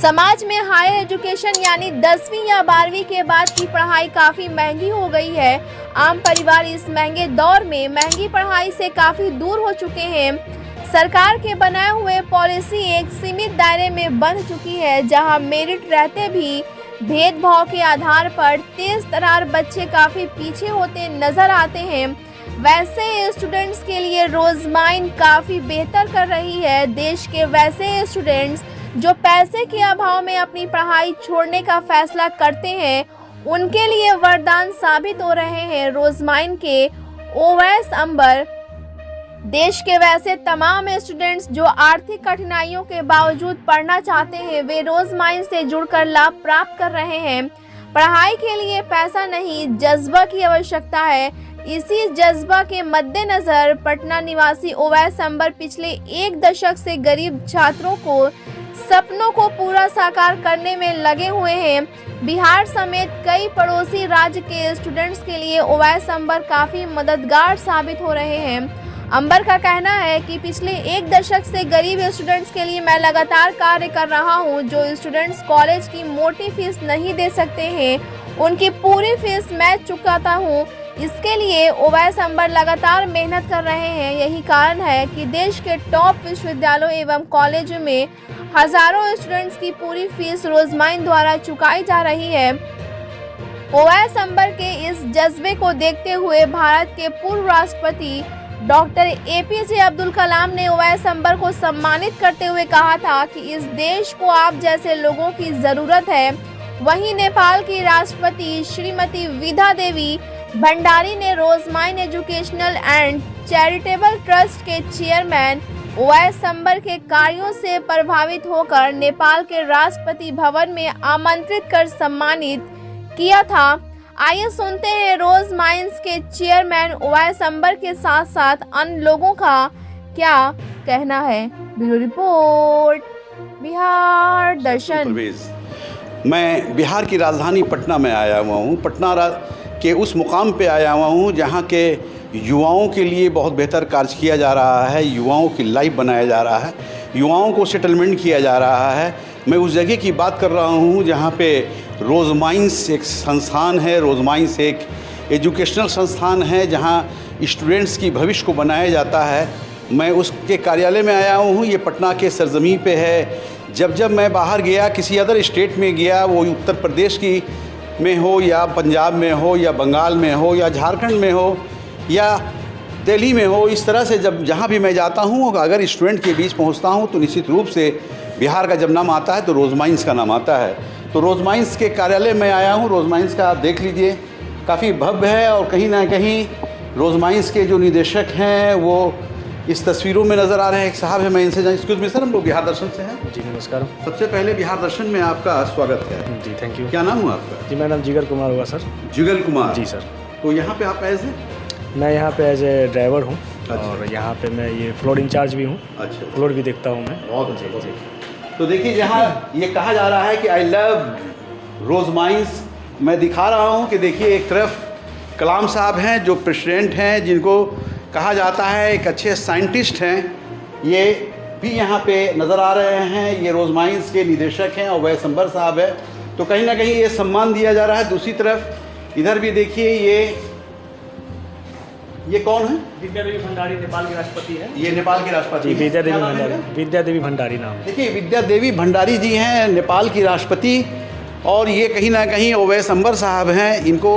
समाज में higher education यानी 10वीं या 12वीं के बाद की पढ़ाई काफ़ी महंगी हो गई है। आम परिवार इस महंगे दौर में महंगी पढ़ाई से काफ़ी दूर हो चुके हैं। सरकार के बनाए हुए पॉलिसी एक सीमित दायरे में बंध चुकी है, जहां मेरिट रहते भी भेदभाव के आधार पर तेज तर्रार बच्चे काफ़ी पीछे होते नजर आते हैं। वैसे स्टूडेंट्स के लिए रोजमाइन काफ़ी बेहतर कर रही है। देश के वैसे स्टूडेंट्स जो पैसे के अभाव में अपनी पढ़ाई छोड़ने का फैसला करते हैं, उनके लिए वरदान साबित हो रहे हैं रोजमाइन के ओवैस अंबर। देश के वैसे तमाम स्टूडेंट्स जो आर्थिक कठिनाइयों के बावजूद पढ़ना चाहते हैं, वे रोजमाइन से जुड़कर लाभ प्राप्त कर रहे हैं। पढ़ाई के लिए पैसा नहीं, जज्बा की आवश्यकता है। इसी जज्बा के मद्देनजर पटना निवासी ओवैस अंबर पिछले एक दशक से गरीब छात्रों को सपनों को पूरा साकार करने में लगे हुए हैं। बिहार समेत कई पड़ोसी राज्य के स्टूडेंट्स के लिए ओवैस अंबर काफ़ी मददगार साबित हो रहे हैं। अंबर का कहना है कि पिछले एक दशक से गरीब स्टूडेंट्स के लिए मैं लगातार कार्य कर रहा हूं। जो स्टूडेंट्स कॉलेज की मोटी फीस नहीं दे सकते हैं, उनकी पूरी फीस मैं चुकाता हूं। इसके लिए ओवैस अंबर लगातार मेहनत कर रहे हैं। यही कारण है कि देश के टॉप विश्वविद्यालयों एवं कॉलेजों में हजारों स्टूडेंट्स की पूरी फीस रोजमाइन द्वारा चुकाई जा रही है। ओवैस अंबर के इस जज्बे को देखते हुए भारत के पूर्व राष्ट्रपति डॉक्टर APJ अब्दुल कलाम ने ओवैस अंबर को सम्मानित करते हुए कहा था कि इस देश को आप जैसे लोगों की ज़रूरत है। वहीं नेपाल की राष्ट्रपति श्रीमती विद्या देवी भंडारी ने रोजमाइन एजुकेशनल एंड चैरिटेबल ट्रस्ट के चेयरमैन ओवैस अंबर के कार्यों से प्रभावित होकर नेपाल के राष्ट्रपति भवन में आमंत्रित कर सम्मानित किया था। आइए सुनते हैं रोजमाइंस के चेयरमैन ओवैस अंबर के साथ साथ अन्य लोगों का क्या कहना है। ब्यूरो रिपोर्ट, बिहार दर्शन। मैं बिहार की राजधानी पटना में आया हुआ हूँ। पटना के उस मुकाम पे आया हुआ हूँ जहाँ के युवाओं के लिए बहुत बेहतर कार्य किया जा रहा है। युवाओं की लाइफ बनाया जा रहा है, युवाओं को सेटलमेंट किया जा रहा है। मैं उस जगह की बात कर रहा हूँ जहाँ पे रोजमाइंस एक संस्थान है। रोजमाइंस एक एजुकेशनल संस्थान है जहाँ स्टूडेंट्स की भविष्य को बनाया जाता है। मैं उसके कार्यालय में आया हूँ। ये पटना के सरजमी पे है। जब मैं बाहर गया, किसी अदर स्टेट में गया, वो उत्तर प्रदेश की में हो या पंजाब में हो या बंगाल में हो या झारखंड में हो या दिल्ली में हो, इस तरह से जहाँ भी मैं जाता हूँ, अगर स्टूडेंट के बीच पहुँचता हूँ तो निश्चित रूप से बिहार का जब नाम आता है तो रोजमाइंस का नाम आता है। तो रोजमाइंस के कार्यालय में आया हूँ। रोजमाइंस का आप देख लीजिए, काफ़ी भव्य है और कहीं ना कहीं रोजमाइंस के जो निदेशक हैं वो इस तस्वीरों में नज़र आ रहे हैं। एक साहब है, मैं इनसे जान। एक्सक्यूज मी सर, हम लोग बिहार दर्शन से हैं। जी नमस्कार। सबसे पहले बिहार दर्शन में आपका स्वागत है। जी थैंक यू। क्या नाम हुआ आपका? जी मेरा नाम जिगर कुमार हुआ सर। जिगर कुमार जी सर। तो यहाँ पे आप मैं यहाँ पे एज ए ड्राइवर हूँ। अच्छा। और यहाँ पे मैं ये फ्लोर इंचार्ज भी हूँ। अच्छा। फ्लोर भी देखता हूँ मैं। बहुत अच्छा। तो देखिए, जहाँ ये कहा जा रहा है कि आई लव रोजमाइंस, मैं दिखा रहा हूँ कि देखिए एक तरफ कलाम साहब हैं जो प्रेसिडेंट हैं, जिनको कहा जाता है एक अच्छे साइंटिस्ट हैं, ये भी यहाँ पे नज़र आ रहे हैं। ये रोजमाइंस के निदेशक हैं ओवैस अंबर साहब है। तो कहीं ना कहीं ये सम्मान दिया जा रहा है। दूसरी तरफ इधर भी देखिए, ये कौन है? विद्या देवी भंडारी नेपाल के राष्ट्रपति है। ये नेपाल के राष्ट्रपति विद्या देवी भंडारी। विद्या देवी भंडारी नाम। देखिए, विद्या देवी भंडारी जी हैं नेपाल की राष्ट्रपति, और ये कहीं ना कहीं ओवैस अंबर साहब हैं, इनको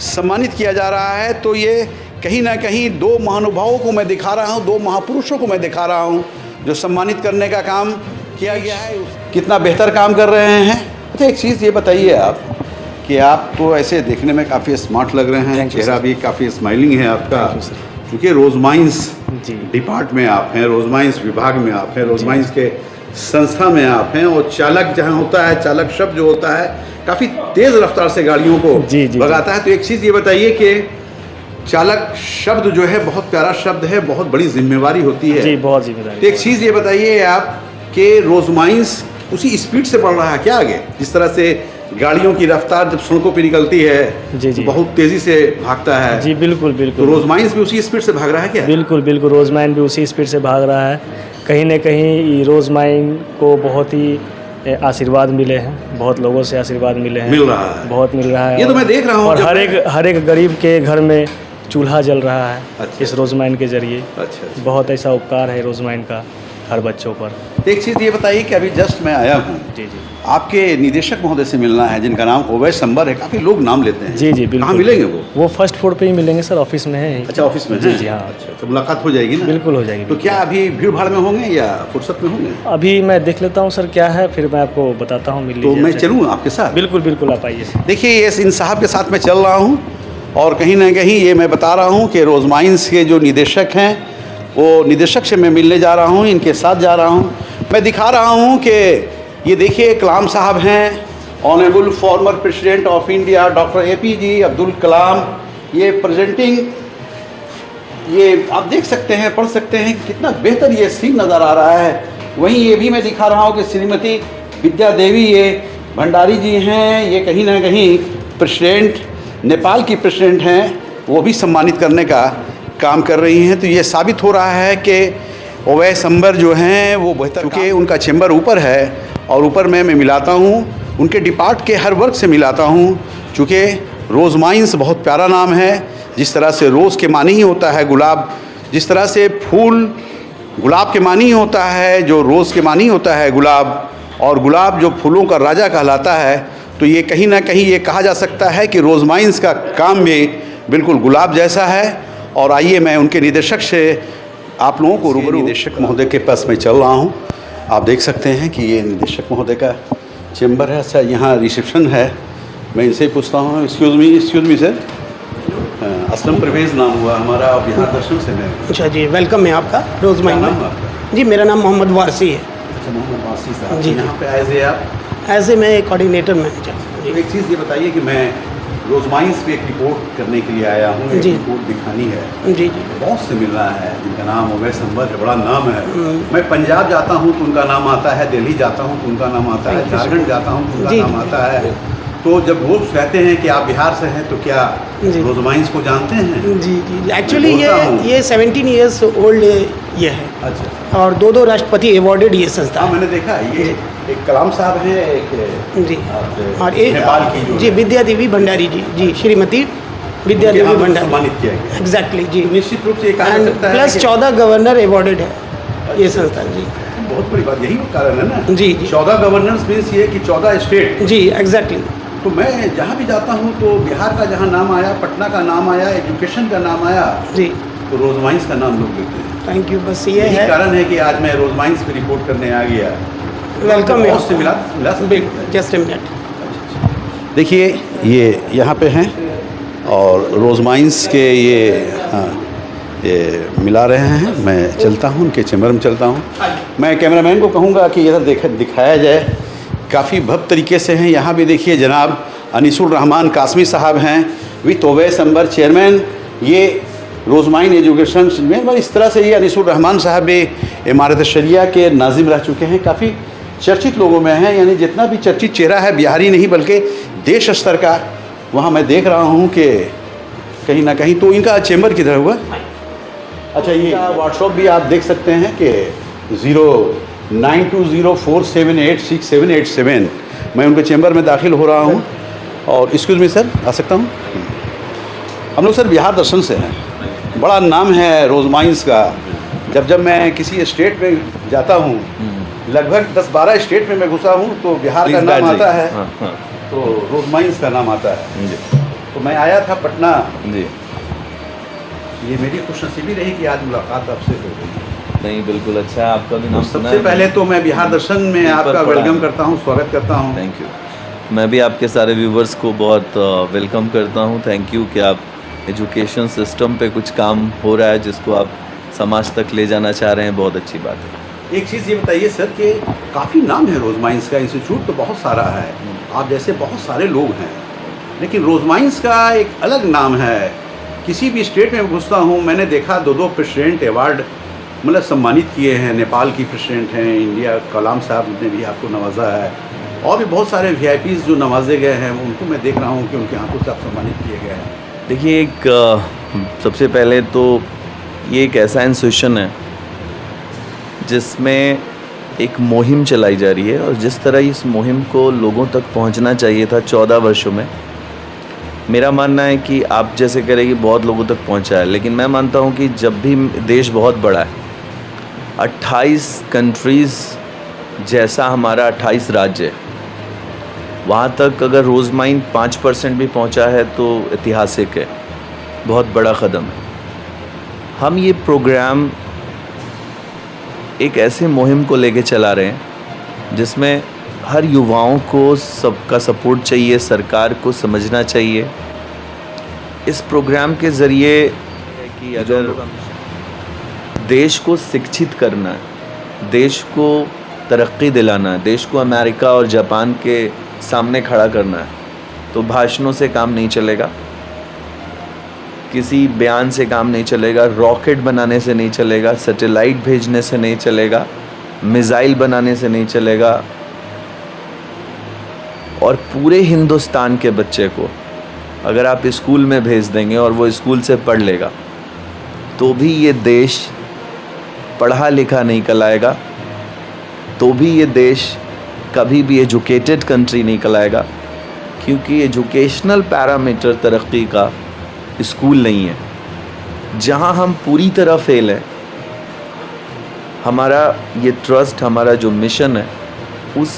सम्मानित किया जा रहा है। तो ये कहीं ना कहीं दो महानुभावों को मैं दिखा रहा हूँ, दो महापुरुषों को मैं दिखा रहा हूँ जो सम्मानित करने का काम किया गया है। कितना बेहतर काम कर रहे हैं। अच्छा, एक चीज़ ये बताइए आप कि आप तो ऐसे देखने में काफ़ी स्मार्ट लग रहे हैं, चेहरा भी काफ़ी स्माइलिंग है आपका, क्योंकि रोजमाइंस डिपार्ट में आप हैं, रोजमाइंस विभाग में आप हैं, रोजमाइंस के संस्था में आप हैं, और चालक जहाँ होता है, चालक शब्द जो होता है काफ़ी तेज़ रफ्तार से गाड़ियों को भगाता है। तो एक चीज़ ये बताइए कि चालक शब्द जो है बहुत प्यारा शब्द है, बहुत बड़ी जिम्मेवारी होती है। जी बहुत जिम्मेदारी। तो एक चीज़ ये बताइए आप कि रोजमाइंस उसी स्पीड से बढ़ रहा है क्या आगे? जिस तरह से गाड़ियों की रफ्तार जब सड़कों पे निकलती है जी बहुत तेज़ी से भागता है। जी बिल्कुल बिल्कुल। तो रोजमाइंस भी उसी स्पीड से भाग रहा है क्या? बिल्कुल बिल्कुल, रोजमाइन भी उसी स्पीड से भाग रहा है। कहीं न कहीं रोजमाइन को बहुत ही आशीर्वाद मिले हैं, बहुत लोगों से आशीर्वाद मिले हैं। मिल रहा है। बहुत मिल रहा है। ये तो मैं देख रहा हूँ और जब हर एक गरीब के घर में चूल्हा जल रहा है। अच्छा। इस रोजमैन के जरिए अच्छा। बहुत ऐसा उपकार है रोजमैन का हर बच्चों पर। एक चीज़ ये बताइए कि अभी जस्ट मैं आया हूँ, जी जी आपके निदेशक महोदय से मिलना है जिनका नाम ओवैस अंबर है। काफ़ी लोग नाम लेते हैं। जी जी बिल्कुल। कहाँ मिलेंगे वो? फर्स्ट फ्लोर पे ही मिलेंगे सर, ऑफिस में है। अच्छा, ऑफिस में जी हैं? जी हाँ। अच्छा, तो मुलाकात हो जाएगी ना? बिल्कुल हो जाएगी। तो क्या अभी भीड़ भाड़ में होंगे या फुर्सत में होंगे? अभी मैं देख लेता हूँ सर क्या है, फिर मैं आपको बताता हूँ। मिल तो लीजिए मैं आपसे। चलूँ आपके साथ? बिल्कुल बिल्कुल, आप आइए। देखिए, ये इन साहब के साथ मैं चल रहा हूँ और कहीं ना कहीं ये मैं बता रहा हूँ कि रोजमाइंस के जो निदेशक हैं, वो निदेशक से मैं मिलने जा रहा हूँ, इनके साथ जा रहा हूँ। मैं दिखा रहा हूँ कि ये देखिए कलाम साहब हैं, honourable former president of India doctor APJ Abdul Kalam. ये प्रेजेंटिंग, ये आप देख सकते हैं, पढ़ सकते हैं कितना बेहतर ये सीन नज़र आ रहा है। वहीं ये भी मैं दिखा रहा हूँ कि श्रीमती विद्या देवी ये भंडारी जी हैं, ये कहीं ना कहीं प्रेसिडेंट, नेपाल की प्रेसिडेंट हैं, वो भी सम्मानित करने का काम कर रही हैं। तो ये साबित हो रहा है कि ओवैस अंबर जो हैं वो बेहतर, क्योंकि उनका चैम्बर ऊपर है और ऊपर मैं मिलाता हूँ, उनके डिपार्ट के हर वर्ग से मिलाता हूँ। चूँकि रोजमाइंस बहुत प्यारा नाम है, जिस तरह से रोज़ के मानी ही होता है गुलाब, जिस तरह से फूल गुलाब के मानी ही होता है, जो रोज़ के मानी होता है गुलाब, और गुलाब जो फूलों का राजा कहलाता है, तो ये कहीं ना कहीं ये कहा जा सकता है कि रोजमाइंस का काम भी बिल्कुल गुलाब जैसा है। और आइए मैं उनके निदेशक से आप लोगों को रूबरू, निदेशक महोदय के पास मैं चल रहा हूँ। आप देख सकते हैं कि ये निदेशक महोदय का चैम्बर है। अच्छा, यहाँ रिसेप्शन है, मैं इनसे ही पूछता हूँ। Excuse me sir, Aslam Parvez नाम हुआ हमारा, बिहार दर्शन से मैं। अच्छा जी, वेलकम है आपका रोजमैन क्या नाम में। है आपका? जी, मेरा नाम मोहम्मद वारसी है। अच्छा, मोहम्मद वासी साहब जी। यहाँ पे आए थे आप? ऐसे मैं कोऑर्डिनेटर मैनेजर। तो एक चीज़ ये बताइए कि मैं रोजमाइंस पे एक रिपोर्ट करने के लिए आया हूँ, एक जी। रिपोर्ट दिखानी है। जी जी बहुत से मिल रहा है जिनका नाम ओवैस अंबर है, बड़ा नाम है। मैं पंजाब जाता हूँ तो उनका नाम आता है, दिल्ली जाता हूँ तो उनका नाम आता है, Thank you, झारखंड sir. जाता हूँ तो उनका जी, नाम जी, आता है। जी। तो जब लोग कहते हैं कि आप बिहार से हैं, तो क्या जी। रोजमाइंस को जानते हैं? जी जी, एक्चुअली बोलता हूँ। ये 17 ईयर्स ओल्ड ये है अच्छा, और दो राष्ट्रपति अवॉर्डेड ये संस्था हाँ है। मैंने देखा ये एक कलाम साहब हैं, एक जी, आप, और एक नेपाल की जो जी विद्या देवी भंडारी जी, श्रीमती विद्या उनके देवी हाथों से भंडारी। सम्मानित किया गया। एग्जैक्टली जी। तो निश्चित रूप से ये कहा जा एंड सकता है प्लस कि 14 गवर्नर अवॉर्डेड है ये संस्था। जी बहुत बड़ी बात, यही कारण है ना। जी, जी। 14 गवर्नेंस मीन्स ये कि 14 स्टेट। जी एग्जैक्टली। तो मैं जहाँ भी जाता हूँ तो बिहार का जहाँ नाम आया, पटना का नाम आया, एजुकेशन का नाम आया, जी तो रोजमाइंस का नाम लोग लेते हैं। Thank you. बस ये यही है, कारण है कि आज मैं रोजमाइंस पे रिपोर्ट करने आ गया। वेलकम है। बहुत से मिला सकते हैं। Just a minute. देखिए ये यहाँ पे हैं और रोजमाइंस के ये मिला रहे हैं। मैं चलता हूँ उनके चैम्बर में चलता हूँ। मैं कैमरामैन को कहूँगा कि इधर दिखाया जाए, काफ़ी भव्य तरीके से हैं। यहाँ भी देखिए जनाब अनीसुर रहमान कासमी साहब हैं विथ ओवैस अंबर चेयरमैन, ये रोजमाइन एजुकेशन में। इस तरह से ये अनीसुर रहमान साहब भी इमारत शरिया के नाजिम रह चुके हैं, काफ़ी चर्चित लोगों में हैं। यानी जितना भी चर्चित चेहरा है बिहारी नहीं बल्कि देश स्तर का, वहाँ मैं देख रहा हूँ कि कहीं ना कहीं। तो इनका चैम्बर किधर हुआ? अच्छा, ये व्हाट्सअप भी आप देख सकते हैं कि 0920478687। मैं उनके चैम्बर में दाखिल हो रहा हूँ। और एक्सक्यूज़ मी सर, आ सकता हूँ? हम लोग सर बिहार दर्शन से हैं, बड़ा नाम है रोजमाइंस का। जब मैं किसी स्टेट में जाता हूँ, लगभग 10-12 स्टेट में मैं घुसा हूँ, तो बिहार का नाम आता है, तो रोजमाइंस का नाम आता है। तो मैं आया था पटना जी। ये मेरी खुशनसीबी रही कि आज मुलाकात आपसे हो गई। नहीं, बिल्कुल अच्छा है, आपका भी नाम सुना सबसे है। पहले तो मैं बिहार दर्शन में ऊपर आपका पड़ा वेलकम है। करता हूँ, स्वागत करता हूँ। Thank you. मैं भी आपके सारे व्यूवर्स को बहुत वेलकम करता हूँ। थैंक यू कि आप एजुकेशन सिस्टम पे कुछ काम हो रहा है जिसको आप समाज तक ले जाना चाह रहे हैं, बहुत अच्छी बात है। एक चीज़ ये बताइए सर कि काफ़ी नाम है रोजमाइंस का, इंस्टीट्यूट तो बहुत सारा है, आप जैसे बहुत सारे लोग हैं, लेकिन रोजमाइंस का एक अलग नाम है। किसी भी स्टेट में घुसता हूँ, मैंने देखा 2 प्रेसिडेंट अवार्ड मतलब सम्मानित किए हैं। नेपाल की प्रेसिडेंट हैं, इंडिया कलाम साहब ने भी आपको नवाजा है, और भी बहुत सारे VIPs जो नवाजे गए हैं उनको मैं देख रहा हूँ कि उनके हाथों से आप सम्मानित किए गए हैं। देखिए, सबसे पहले तो ये एक ऐसा इंस्टीट्यूशन है जिसमें एक मुहिम चलाई जा रही है और जिस तरह इस मुहिम को लोगों तक पहुंचना चाहिए था 14 वर्षों में, मेरा मानना है कि आप जैसे कह रहे हैं कि बहुत लोगों तक पहुंचा है, लेकिन मैं मानता हूं कि जब भी देश बहुत बड़ा है, 28 कंट्रीज़ जैसा हमारा 28 राज्य है, वहाँ तक अगर रोज़माइन 5% भी पहुँचा है तो ऐतिहासिक है, बहुत बड़ा कदम है। हम ये प्रोग्राम एक ऐसे मुहिम को लेके चला रहे हैं जिसमें हर युवाओं को सबका सपोर्ट चाहिए, सरकार को समझना चाहिए। इस प्रोग्राम के ज़रिए कि अगर देश को शिक्षित करना है, देश को तरक्की दिलाना है, देश को अमेरिका और जापान के सामने खड़ा करना है, तो भाषणों से काम नहीं चलेगा, किसी बयान से काम नहीं चलेगा, रॉकेट बनाने से नहीं चलेगा, सैटेलाइट भेजने से नहीं चलेगा, मिसाइल बनाने से नहीं चलेगा। और पूरे हिंदुस्तान के बच्चे को अगर आप स्कूल में भेज देंगे और वो स्कूल से पढ़ लेगा तो भी ये देश पढ़ा लिखा नहीं कहलाएगा, तो भी ये देश कभी भी एजुकेटेड कंट्री नहीं कहलाएगा, क्योंकि एजुकेशनल पैरामीटर तरक्की का स्कूल नहीं है। जहाँ हम पूरी तरह फेल हैं, हमारा ये ट्रस्ट, हमारा जो मिशन है, उस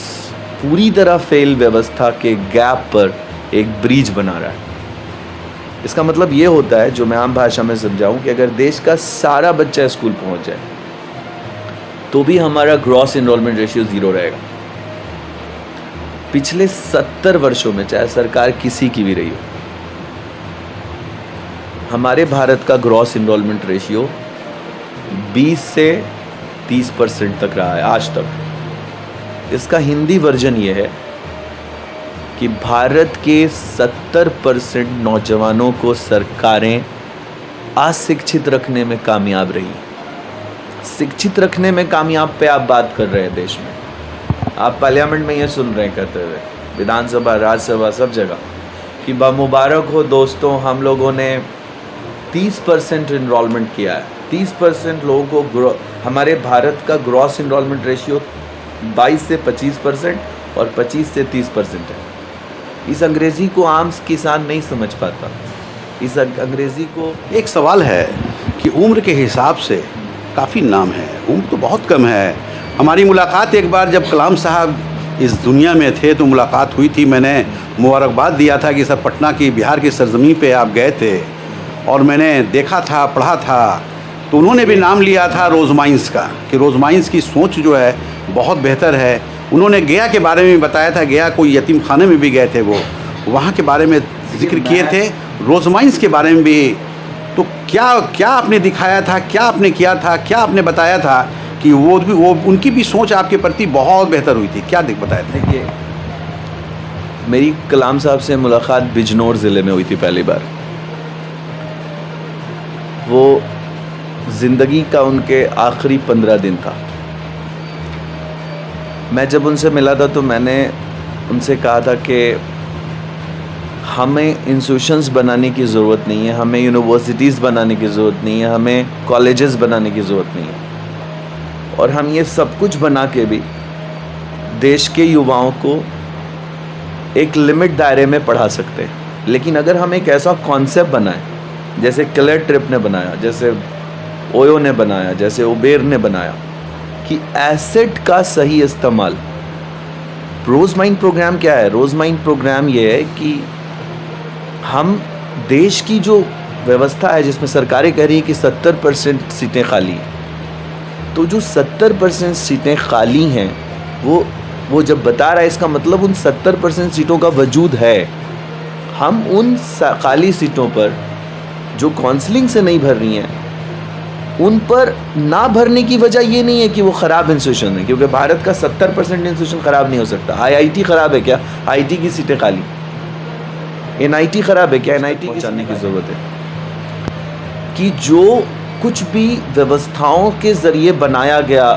पूरी तरह फेल व्यवस्था के गैप पर एक ब्रिज बना रहा है। इसका मतलब ये होता है, जो मैं आम भाषा में समझाऊं, कि अगर देश का सारा बच्चा स्कूल पहुंच जाए तो भी हमारा ग्रॉस इनरोलमेंट रेशियो 0 रहेगा। पिछले 70 वर्षों में, चाहे सरकार किसी की भी रही हो, हमारे भारत का ग्रॉस इनरोलमेंट रेशियो 20 से 30% तक रहा है आज तक। इसका हिंदी वर्जन ये है कि भारत के 70% नौजवानों को सरकारें अशिक्षित रखने में कामयाब रही। शिक्षित रखने में कामयाब पे आप बात कर रहे हैं देश में। आप पार्लियामेंट में ये सुन रहे हैं कहते हुए, विधानसभा, राज्यसभा, सब जगह, कि बामुबारक हो दोस्तों, हम लोगों ने 30% इनरोलमेंट किया है। 30% लोगों को हमारे भारत का ग्रॉस इनरोलमेंट रेशियो 22 से 25% और 25 से 30% है। इस अंग्रेज़ी को आम किसान नहीं समझ पाता। इस अंग्रेज़ी को एक सवाल है कि उम्र के हिसाब से काफ़ी नाम है, उम्र तो बहुत कम है। हमारी मुलाकात एक बार जब कलाम साहब इस दुनिया में थे तो मुलाकात हुई थी। मैंने मुबारकबाद दिया था कि सर पटना की, बिहार की सरजमीं पे आप गए थे और मैंने देखा था, पढ़ा था, तो उन्होंने भी नाम लिया था रोज़माइंस का, कि रोज़माइंस की सोच जो है बहुत बेहतर है। उन्होंने गया के बारे में बताया था, गया कोई यतीम खाने में भी गए थे, वो वहाँ के बारे में जिक्र किए थे, रोज़माइंस के बारे में भी। तो क्या आपने दिखाया था, क्या आपने किया था, क्या आपने बताया था कि वो उनकी भी सोच आपके प्रति बहुत बेहतर हुई थी, क्या बताया था? देखिए, मेरी कलाम साहब से मुलाकात बिजनौर ज़िले में हुई थी पहली बार। वो ज़िंदगी का उनके आखिरी 15 दिन था। मैं जब उनसे मिला था तो मैंने उनसे कहा था कि हमें इंस्टीट्यूशंस बनाने की ज़रूरत नहीं है, हमें यूनिवर्सिटीज़ बनाने की ज़रूरत नहीं है, हमें कॉलेजेस बनाने की ज़रूरत नहीं है, और हम ये सब कुछ बना के भी देश के युवाओं को एक लिमिट दायरे में पढ़ा सकते हैं। लेकिन अगर हम एक ऐसा कॉन्सेप्ट बनाएं, जैसे क्लेयर ट्रिप ने बनाया, जैसे ओयो ने बनाया, जैसे उबेर ने बनाया, कि एसेट का सही इस्तेमाल। रोज़माइन प्रोग्राम क्या है? रोज़माइन प्रोग्राम ये है कि हम देश की जो व्यवस्था है, जिसमें सरकारें कह रही हैं कि 70% सीटें खाली हैं, तो जो 70% सीटें खाली हैं वो जब बता रहा है, इसका मतलब उन 70% सीटों का वजूद है। हम उन खाली सीटों पर जो काउंसलिंग से नहीं भर रही हैं, उन पर ना भरने की वजह ये नहीं है कि वो ख़राब इंस्टीट्यूशन है, क्योंकि भारत का 70% इंस्टीट्यूशन ख़राब नहीं हो सकता। IIT ख़राब है क्या? IIT की सीटें खाली। NIT ख़राब है क्या? NIT पहुँचाने की ज़रूरत है कि जो कुछ भी व्यवस्थाओं के ज़रिए बनाया गया,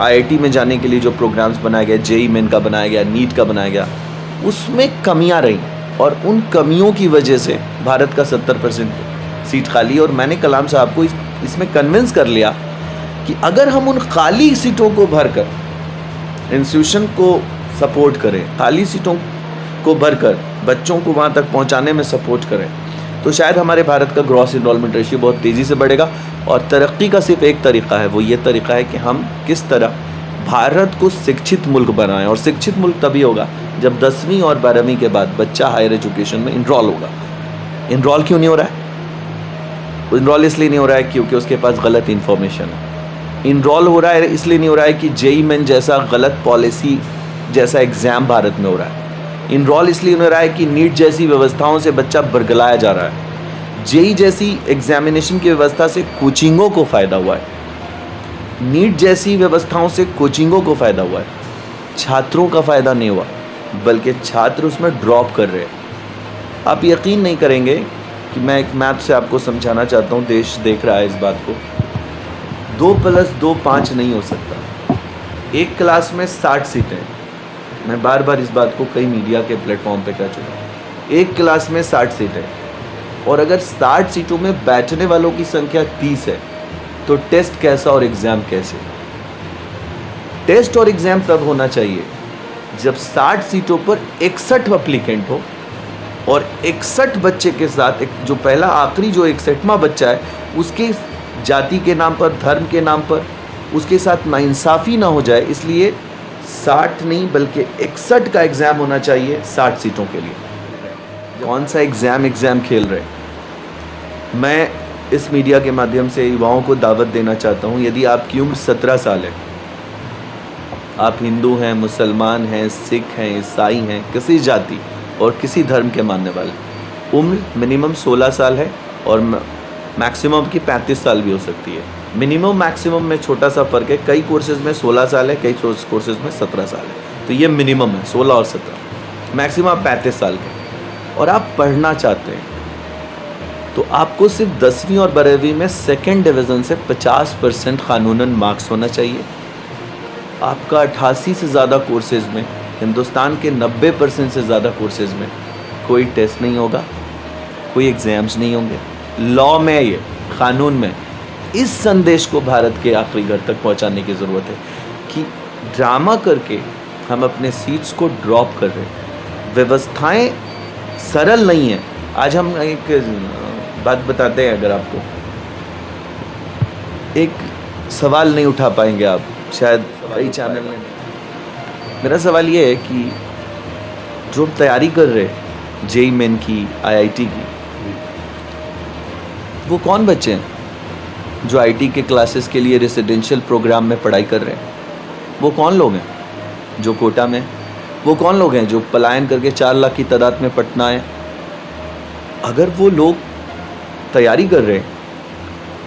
IIT में जाने के लिए जो प्रोग्राम्स बनाया गया, JEE मेन का बनाया गया, नीट का बनाया गया, उसमें कमियां रहीं, और उन कमियों की वजह से भारत का 70% सीट खाली। और मैंने कलाम साहब को इसमें कन्विंस कर लिया कि अगर हम उन खाली सीटों को भरकर इंस्टीट्यूशन को सपोर्ट करें, खाली सीटों को भरकर बच्चों को वहाँ तक पहुँचाने में सपोर्ट करें, तो शायद हमारे भारत का ग्रॉस इनरोलमेंट रेशियो बहुत तेज़ी से बढ़ेगा। और तरक्की का सिर्फ एक तरीका है, वो ये तरीका है कि हम किस तरह भारत को शिक्षित मुल्क बनाएं। और शिक्षित मुल्क तभी होगा जब 10वीं और 12वीं के बाद बच्चा हायर एजुकेशन में इनरोल होगा। इनरोल क्यों नहीं हो रहा है? इनरोल इसलिए नहीं हो रहा है क्योंकि उसके पास गलत इन्फॉर्मेशन है। इनरोल हो रहा है इसलिए नहीं हो रहा है कि जेईई मेन जैसा गलत पॉलिसी जैसा एग्ज़ाम भारत में हो रहा है। इनरोल इसलिए नहीं हो रहा है कि नीट जैसी व्यवस्थाओं से बच्चा बरगलाया जा रहा है। जेईई जैसी एग्जामिनेशन की व्यवस्था से कोचिंगों को फ़ायदा हुआ है, नीट जैसी व्यवस्थाओं से कोचिंगों को फ़ायदा हुआ है, छात्रों का फ़ायदा नहीं हुआ, बल्कि छात्र उसमें ड्रॉप कर रहे हैं। आप यकीन नहीं करेंगे कि मैं एक मैप से आपको समझाना चाहता हूँ, देश देख रहा है इस बात को। 2+2 5 नहीं हो सकता। एक क्लास में 60 सीटें, मैं बार बार इस बात को कई मीडिया के प्लेटफॉर्म पे कह चुका हूँ। एक क्लास में 60 सीटें, और अगर 60 सीटों में बैठने वालों की संख्या 30 है, तो टेस्ट कैसा और एग्ज़ाम कैसे? टेस्ट और एग्ज़ाम तब होना चाहिए जब 60 सीटों पर 61 एप्लीकेंट हो, और 61 बच्चे के साथ एक जो पहला आखिरी जो 61वां बच्चा है, उसके जाति के नाम पर, धर्म के नाम पर उसके साथ नाइंसाफ़ी ना हो जाए। इसलिए 60 नहीं बल्कि 61 का एग्ज़ाम होना चाहिए 60 सीटों के लिए। कौन सा एग्ज़ाम खेल रहे? मैं इस मीडिया के माध्यम से युवाओं को दावत देना चाहता हूँ, यदि आपकी उम्र 17 साल है, आप हिंदू हैं, मुसलमान हैं, सिख हैं, ईसाई हैं, किसी जाति और किसी धर्म के मानने वाले, उम्र मिनिमम 16 साल है और मैक्सिमम की 35 साल भी हो सकती है। मिनिमम मैक्सिमम में छोटा सा फ़र्क है, कई कोर्सेज़ में 16 साल है, कई कोर्सेज़ में 17 साल है। तो ये मिनिमम है 16 और 17, मैक्सिमम आप 35 साल के, और आप पढ़ना चाहते हैं तो आपको सिर्फ 10वीं और 12वीं में सेकंड डिवीज़न से 50% कानूनन मार्क्स होना चाहिए। आपका 88 से ज़्यादा कोर्सेज़ में, हिंदुस्तान के 90% से ज़्यादा कोर्सेज़ में कोई टेस्ट नहीं होगा, कोई एग्ज़ाम्स नहीं होंगे। लॉ में, ये कानून में, इस संदेश को भारत के आखिरी घर तक पहुंचाने की ज़रूरत है कि ड्रामा करके हम अपने सीट्स को ड्रॉप कर रहे हैं। व्यवस्थाएं सरल नहीं हैं। आज हम एक बात बताते हैं, अगर आपको एक सवाल नहीं उठा पाएंगे आप, शायद कई चैनल में। मेरा सवाल ये है कि जो तैयारी कर रहे हैं जेईई मेन की, आईआईटी की, वो कौन बच्चे हैं जो आईटी के क्लासेस के लिए रेसिडेंशियल प्रोग्राम में पढ़ाई कर रहे हैं? वो कौन लोग हैं जो कोटा में? वो कौन लोग हैं जो पलायन करके 4 लाख की तादाद में पटना आए? अगर वो लोग तैयारी कर रहे हैं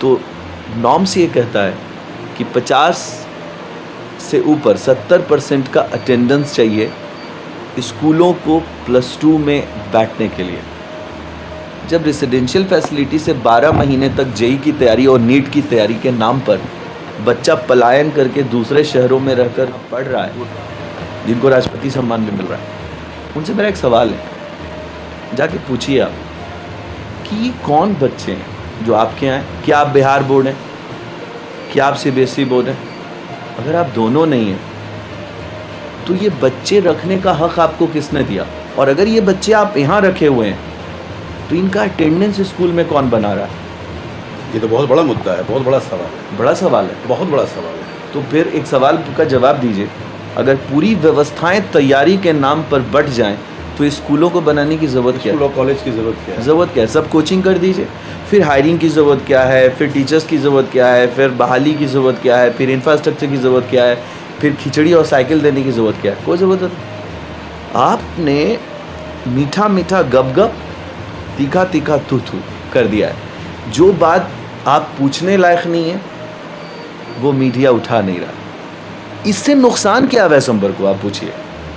तो नॉर्म्स ये कहता है कि 50 से ऊपर 70% का अटेंडेंस चाहिए स्कूलों को +2 में बैठने के लिए। जब रेसिडेंशियल फैसिलिटी से 12 महीने तक जेईई की तैयारी और नीट की तैयारी के नाम पर बच्चा पलायन करके दूसरे शहरों में रहकर पढ़ रहा है, जिनको राष्ट्रपति सम्मान भी मिल रहा है, उनसे मेरा एक सवाल है, जाके पूछिए आप कि ये कौन बच्चे हैं जो आपके यहाँ हैं? क्या आप बिहार बोर्ड हैं? क्या आप सीबीएसई बोर्ड हैं? अगर आप दोनों नहीं हैं तो ये बच्चे रखने का हक आपको किसने दिया? और अगर ये बच्चे आप यहाँ रखे हुए हैं तो इनका अटेंडेंस स्कूल में कौन बना रहा है? ये तो बहुत बड़ा मुद्दा है, बहुत बड़ा सवाल है, बड़ा सवाल है, बहुत बड़ा सवाल है। तो फिर एक सवाल का जवाब दीजिए, अगर पूरी व्यवस्थाएं तैयारी के नाम पर बढ़ जाएं तो स्कूलों को बनाने की ज़रूरत क्या है? स्कूल और कॉलेज की ज़रूरत क्या है? ज़रूरत क्या है? सब कोचिंग कर दीजिए। फिर हायरिंग की ज़रूरत क्या है? फिर टीचर्स की ज़रूरत क्या है? फिर बहाली की ज़रूरत क्या है? फिर इंफ्रास्ट्रक्चर की ज़रूरत क्या है? फिर खिचड़ी और साइकिल देने की ज़रूरत क्या है? कोई ज़रूरत नहीं। आपने मीठा मीठा गप गप, तीखा तीखा थू थू कर दिया है। जो बात आप पूछने लायक नहीं है वो मीडिया उठा नहीं रहा। इससे नुकसान क्या है वैश्वंबर को, आप पूछिए।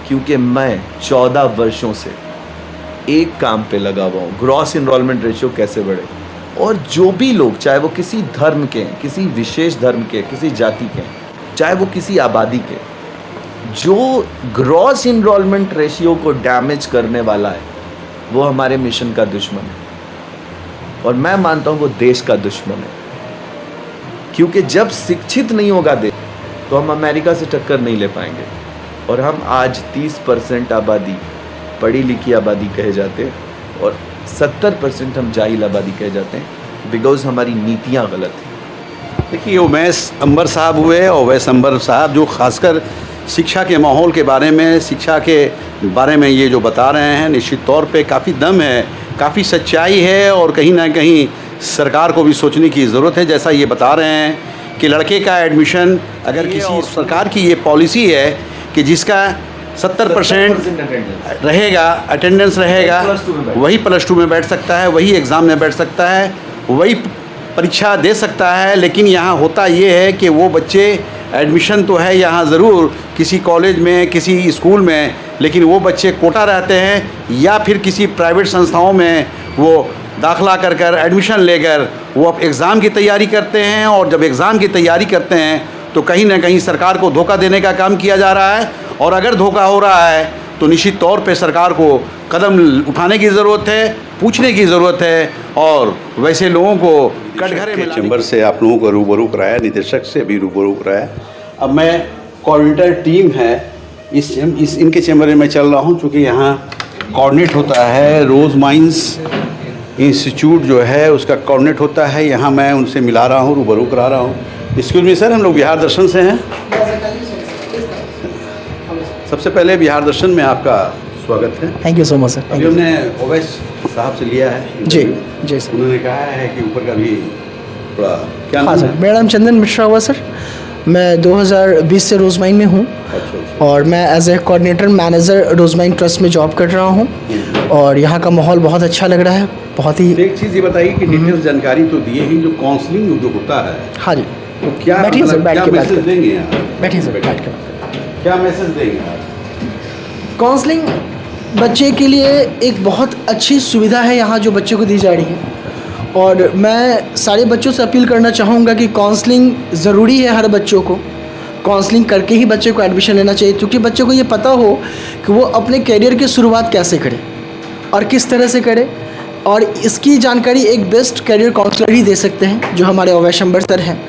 क्योंकि मैं 14 वर्षों से एक काम पे लगा हुआ हूँ, ग्रॉस इनरोलमेंट रेशियो कैसे बढ़े। और जो भी लोग, चाहे वो किसी धर्म के हैं, किसी विशेष धर्म के, किसी जाति के हैं, चाहे वो किसी आबादी के, जो ग्रॉस इनरोलमेंट रेशियो को डैमेज करने वाला है वो हमारे मिशन का दुश्मन है। और मैं मानता हूँ वो देश का दुश्मन है। क्योंकि जब शिक्षित नहीं होगा देश तो हम अमेरिका से टक्कर नहीं ले पाएंगे। और हम आज 30% आबादी पढ़ी लिखी आबादी कहे जाते हैं और 70% हम जाहिल आबादी कहे जाते हैं, बिकॉज हमारी नीतियाँ गलत हैं। देखिए उवैस अंबर साहब हुए, उवैस अंबर साहब जो खासकर शिक्षा के माहौल के बारे में, शिक्षा के बारे में ये जो बता रहे हैं, निश्चित तौर पे काफ़ी दम है, काफ़ी सच्चाई है और कहीं ना कहीं सरकार को भी सोचने की ज़रूरत है। जैसा ये बता रहे हैं कि लड़के का एडमिशन अगर किसी सरकार की ये पॉलिसी है कि जिसका 70% रहेगा, अटेंडेंस रहेगा, वही +2 में बैठ सकता है, वही एग्ज़ाम में बैठ सकता है, वही परीक्षा दे सकता है। लेकिन यहाँ होता ये है कि वो बच्चे एडमिशन तो है यहाँ ज़रूर किसी कॉलेज में, किसी स्कूल में, लेकिन वो बच्चे कोटा रहते हैं या फिर किसी प्राइवेट संस्थाओं में वो दाखला कर कर एडमिशन लेकर वो अब एग्ज़ाम की तैयारी करते हैं। और जब एग्ज़ाम की तैयारी करते हैं तो कहीं ना कहीं सरकार को धोखा देने का काम किया जा रहा है। और अगर धोखा हो रहा है तो निश्चित तौर पे सरकार को कदम उठाने की ज़रूरत है, पूछने की ज़रूरत है और वैसे लोगों को कटघरे में चैम्बर से आप लोगों को रूबरू कराया, निदेशक से भी रूबरू कराया। अब मैं कोऑर्डिनेटर टीम है इस इनके चैम्बर में मैं चल रहा हूँ, चूँकि यहाँ कोऑर्डिनेट होता है रोज़ माइंस इंस्टीट्यूट जो है उसका कोऑर्डिनेट होता है। यहाँ मैं उनसे मिला रहा हूँ, रूबरू करा रहा हूँ। एक्सक्यूज मी सर, हम लोग बिहार दर्शन से हैं। सबसे पहले बिहार दर्शन में आपका स्वागत है। Thank you so much sir. अभी हमने ओवैस साहब से लिया है जी इंटरव्यू। जी सर। उन्होंने कहा है कि ऊपर का भी थोड़ा क्या हाँ नाम सर, है? मेरा नाम चंदन मिश्रा हुआ सर। मैं 2020 से रोजमाइन में हूँ अच्छा। और मैं as a coordinator manager Rosemine trust में जॉब कर रहा हूँ और यहाँ का माहौल बहुत अच्छा लग रहा है, बहुत ही। एक चीज़ ये बताइए कि डिटेल्स जानकारी तो दिए ही, जो काउंसलिंग जो होता है हाँ जी, तो क्या बैठिए सर, बैठ क्या के बात मैसेज करते देंगे आप? बैठिए सर, बैठ के। क्या मैसेज देंगे आप? काउंसलिंग बच्चे के लिए एक बहुत अच्छी सुविधा है यहाँ जो बच्चे को दी जा रही है और मैं सारे बच्चों से अपील करना चाहूँगा कि काउंसलिंग ज़रूरी है। हर बच्चों को काउंसलिंग करके ही बच्चे को एडमिशन लेना चाहिए, क्योंकि बच्चे को ये पता हो कि वो अपने करियर की शुरुआत कैसे करे और किस तरह से करे। और इसकी जानकारी एक बेस्ट करियर काउंसलर ही दे सकते हैं, जो हमारे ओवैस अंबर सर हैं।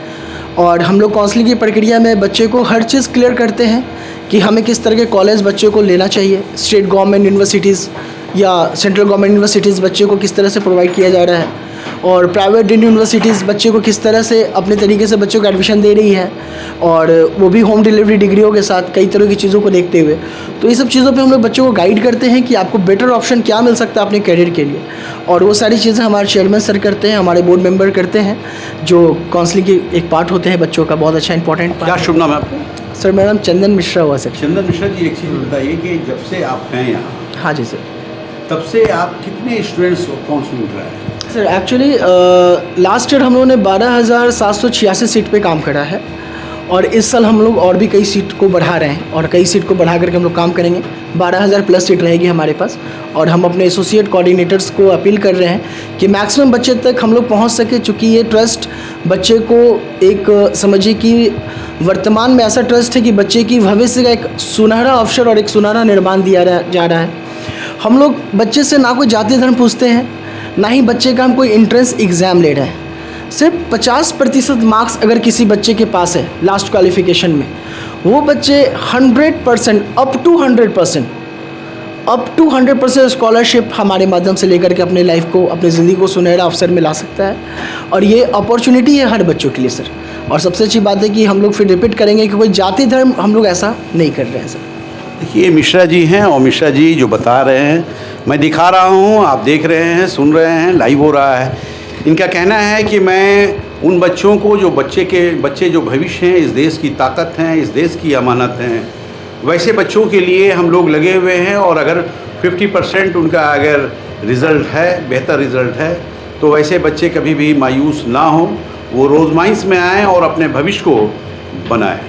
और हम लोग काउंसलिंग की प्रक्रिया में बच्चे को हर चीज़ क्लियर करते हैं कि हमें किस तरह के कॉलेज बच्चे को लेना चाहिए, स्टेट गवर्नमेंट यूनिवर्सिटीज़ या सेंट्रल गवर्नमेंट यूनिवर्सिटीज़ बच्चे को किस तरह से प्रोवाइड किया जा रहा है और प्राइवेट यूनिवर्सिटीज़ बच्चे को किस तरह से अपने तरीके से बच्चों को एडमिशन दे रही है, और वो भी होम डिलीवरी डिग्रियों के साथ कई तरह की चीज़ों को देखते हुए। तो ये सब चीज़ों पे हम लोग बच्चों को गाइड करते हैं कि आपको बेटर ऑप्शन क्या मिल सकता है अपने करियर के लिए, और वो सारी चीज़ें हमारे चेयरमैन सर करते हैं, हमारे बोर्ड मेंबर करते हैं, जो काउंसलिंग के एक पार्ट होते हैं बच्चों का, बहुत अच्छा इंपॉर्टेंट क्या पार्ट। शुभ नाम है आपका? सर मेरा नाम चंदन मिश्रा हुआ सर। चंदन मिश्रा जी, एक चीज़ बताइए कि जब से आप हैं यहाँ हाँ जी सर। तब से आप कितने स्टूडेंट्स को काउंसलिंग कराए हैं? सर एक्चुअली लास्ट ईयर हम लोगों ने 12,786 सीट पे काम करा है और इस साल हम लोग और भी कई सीट को बढ़ा रहे हैं और कई सीट को बढ़ा करके हम लोग काम करेंगे। 12,000 प्लस सीट रहेगी हमारे पास और हम अपने एसोसिएट कोऑर्डिनेटर्स को अपील कर रहे हैं कि मैक्सिमम बच्चे तक हम लोग पहुंच सके, चूँकि ये ट्रस्ट बच्चे को एक समझिए कि वर्तमान में ऐसा ट्रस्ट है कि बच्चे की भविष्य का एक सुनहरा अवसर और एक सुनहरा निर्माण दिया जा रहा है। हम लोग बच्चे से ना कोई जाति धर्म पूछते हैं, ना ही बच्चे का हम कोई एंट्रेंस एग्ज़ाम ले रहे हैं। सिर्फ 50% मार्क्स अगर किसी बच्चे के पास है लास्ट क्वालिफिकेशन में, वो बच्चे 100% अप टू 100% स्कॉलरशिप हमारे माध्यम से लेकर के अपने लाइफ को, अपनी ज़िंदगी को सुनहरा अवसर में ला सकता है। और ये अपॉर्चुनिटी है हर बच्चों के लिए सर। और सबसे अच्छी बात है कि हम लोग फिर रिपीट करेंगे कि कोई जाति धर्म हम लोग ऐसा नहीं कर रहे हैं सर। देखिए मिश्रा जी हैं और मिश्रा जी जो बता रहे हैं मैं दिखा रहा हूँ, आप देख रहे हैं, सुन रहे हैं, लाइव हो रहा है। इनका कहना है कि मैं उन बच्चों को जो बच्चे जो भविष्य हैं, इस देश की ताकत हैं, इस देश की अमानत हैं, वैसे बच्चों के लिए हम लोग लगे हुए हैं। और अगर 50% उनका अगर रिज़ल्ट है, बेहतर रिज़ल्ट है, तो वैसे बच्चे कभी भी मायूस ना हों, वो रोज़ माइंस में आएँ और अपने भविष्य को बनाएं।